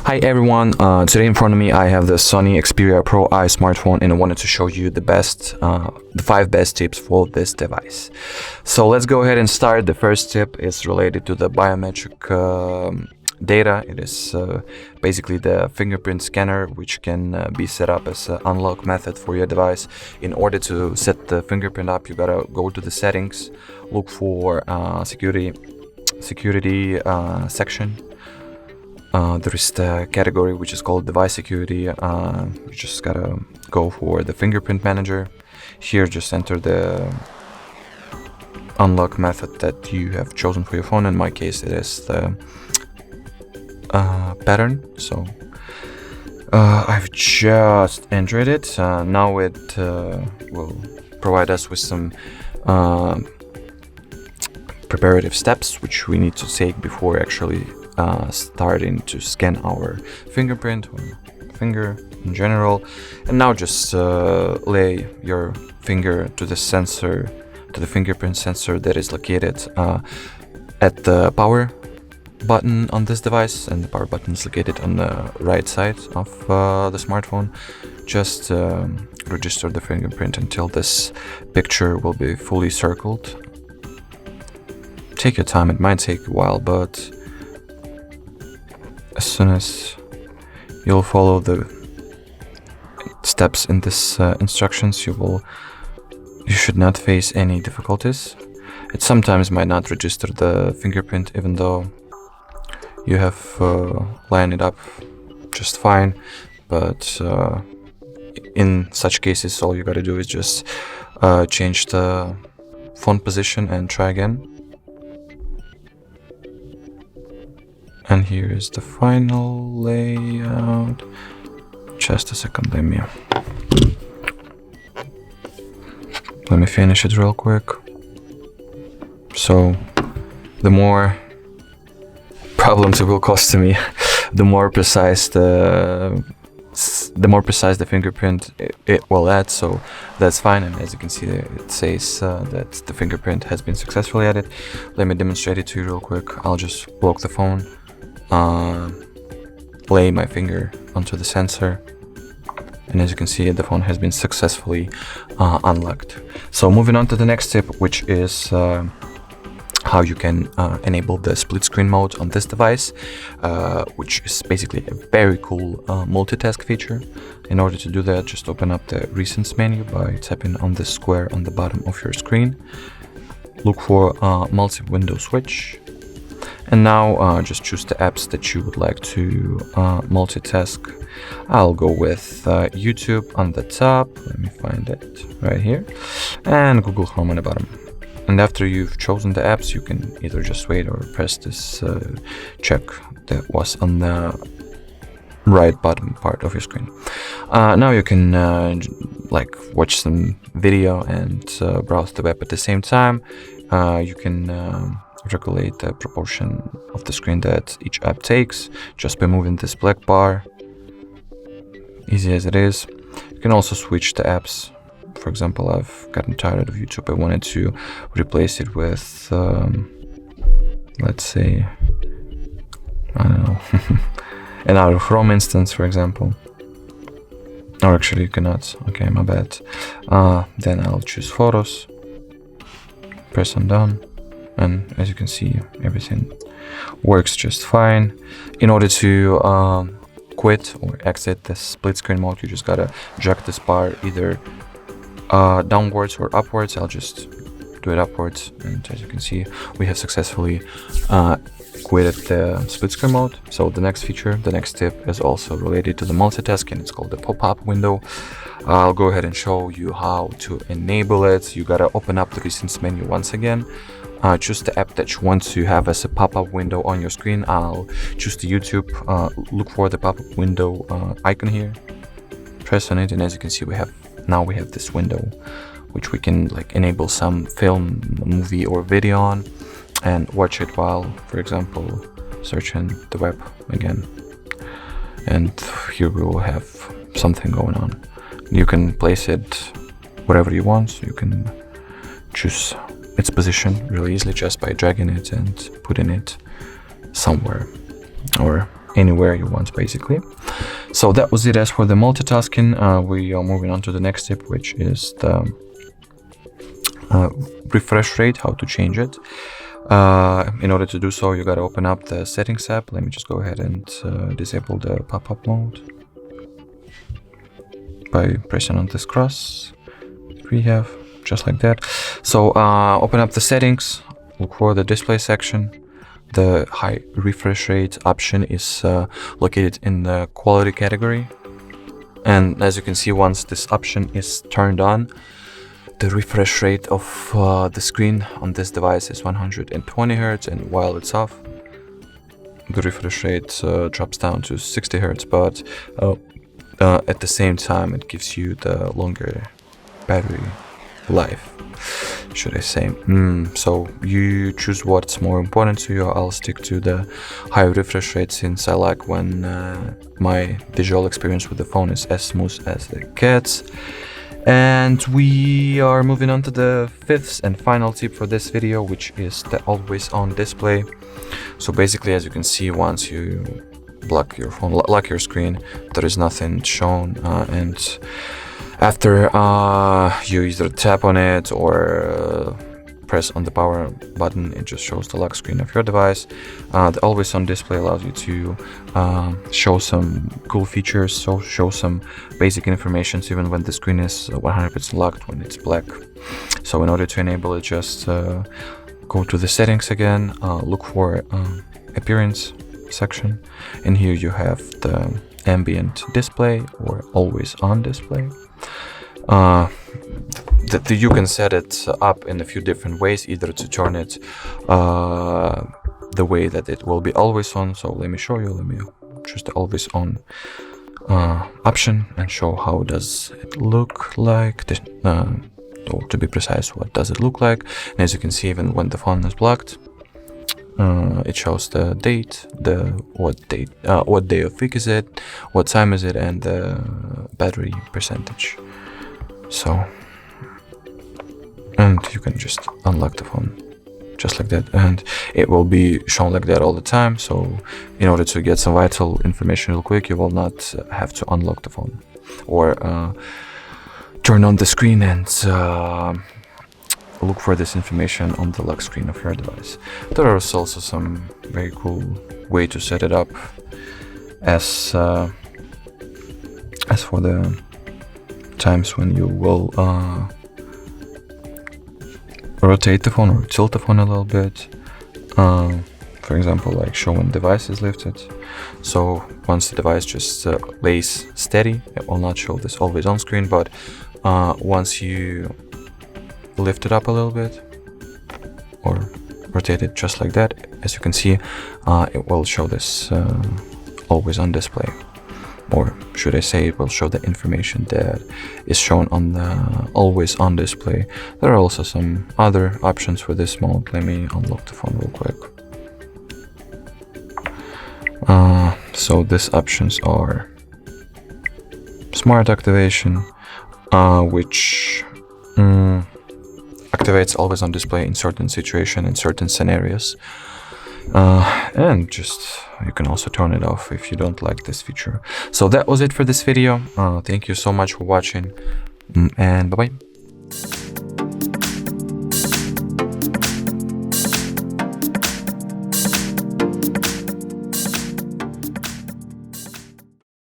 Hi everyone, today in front of me I have the Sony Xperia Pro-I smartphone, and I wanted to show you the 5 best tips for this device. So let's go ahead and start. The first tip is related to the biometric data. It is basically the fingerprint scanner, which can be set up as an unlock method for your device. In order to set the fingerprint up, you gotta go to the settings, look for security section. There is the category which is called device security. You just gotta go for the fingerprint manager. Here just enter the unlock method that you have chosen for your phone. In my case it is the pattern. So I've just entered it. Now it will provide us with some preparative steps which we need to take before actually starting to scan our fingerprint or finger in general. And now just lay your finger to the sensor, to the fingerprint sensor that is located at the power button on this device, and the power button is located on the right side of the smartphone. Just register the fingerprint until this picture will be fully circled. Take your time, it might take a while, but as soon as you'll follow the steps in this instructions, you should not face any difficulties. It sometimes might not register the fingerprint even though you have lined it up just fine, but in such cases all you gotta do is just change the phone position and try again. And here is the final layout. Just a second, let me finish it real quick. So the more problems it will cause to me, the more precise the fingerprint it will add. So that's fine, and as you can see it says that the fingerprint has been successfully added. Let me demonstrate it to you real quick. I'll just block the phone, lay my finger onto the sensor, and as you can see the phone has been successfully unlocked. So moving on to the next tip, which is how you can enable the split screen mode on this device, which is basically a very cool multitask feature. In order to do that, just open up the recents menu by tapping on the square on the bottom of your screen. Look for multi-window switch. And now just choose the apps that you would like to multitask. I'll go with YouTube on the top. Let me find it right here. And Google Chrome on the bottom. And after you've chosen the apps, you can either just wait or press this check that was on the right bottom part of your screen. Now you can watch some video and browse the web at the same time. You can regulate the proportion of the screen that each app takes just by moving this black bar. Easy as it is. You can also switch the apps. For example, I've gotten tired of YouTube. I wanted to replace it with let's say, I don't know, an out of Chrome instance, for example. Or actually you cannot. Okay, my bad. Then I'll choose photos, press on done. And as you can see, everything works just fine. In order to quit or exit the split screen mode, you just gotta drag this bar either downwards or upwards. I'll just do it upwards, and as you can see, we have successfully quitted the split screen mode. So the next feature, the next tip, is also related to the multitasking. It's called the pop-up window. I'll go ahead and show you how to enable it. You gotta open up the recents menu once again. Choose the app that you want to have as a pop-up window on your screen. I'll choose the YouTube. Look for the pop-up window icon here. Press on it, and as you can see, we have this window, which we can enable some film, movie, or video on, and watch it while, for example, searching the web again. And here we will have something going on. You can place it wherever you want. So you can choose its position really easily just by dragging it and putting it somewhere, or anywhere you want, basically. So that was it as for the multitasking. We are moving on to the next tip, which is the refresh rate, how to change it. In order to do so, you got to open up the settings app. Let me just go ahead and disable the pop-up mode by pressing on this cross that we have, just like that. So open up the settings, look for the display section. The high refresh rate option is located in the quality category. And as you can see, once this option is turned on, the refresh rate of the screen on this device is 120 Hz, and while it's off, the refresh rate drops down to 60 Hz, but at the same time it gives you the longer battery life, should I say. So you choose what's more important to you. I'll stick to the high refresh rate since I like when my visual experience with the phone is as smooth as it gets. And we are moving on to the fifth and final tip for this video, which is the always on display. So basically, as you can see, once you block your phone, lock your screen, there is nothing shown, and after you either tap on it or press on the power button, it just shows the lock screen of your device. The always on display allows you to show some cool features, so show some basic information even when the screen is 100% locked, when it's black. So in order to enable it, just go to the settings again, look for appearance section. In here you have the ambient display or always on display. You can set it up in a few different ways, either to turn it the way that it will be always on. So let me show you. Let me choose the always on option and show how does it look like. Or to be precise, what does it look like? And as you can see, even when the phone is blocked, it shows the date, what day of week is it, what time is it, and the battery percentage. So, and you can just unlock the phone just like that, and it will be shown like that all the time. So in order to get some vital information real quick, you will not have to unlock the phone or turn on the screen and look for this information on the lock screen of your device. There are also some very cool way to set it up as for the times when you will rotate the phone or tilt the phone a little bit. For example, like show when device is lifted. So once the device just lays steady, it will not show this always on screen, but once you lift it up a little bit or rotate it just like that, as you can see, it will show this always on display. Or should I say, it will show the information that is shown on the always on display. There are also some other options for this mode. Let me unlock the phone real quick. So these options are smart activation, which activates always on display in certain situations, in certain scenarios. And just you can also turn it off if you don't like this feature. So that was it for this video. Thank you so much for watching, and bye bye.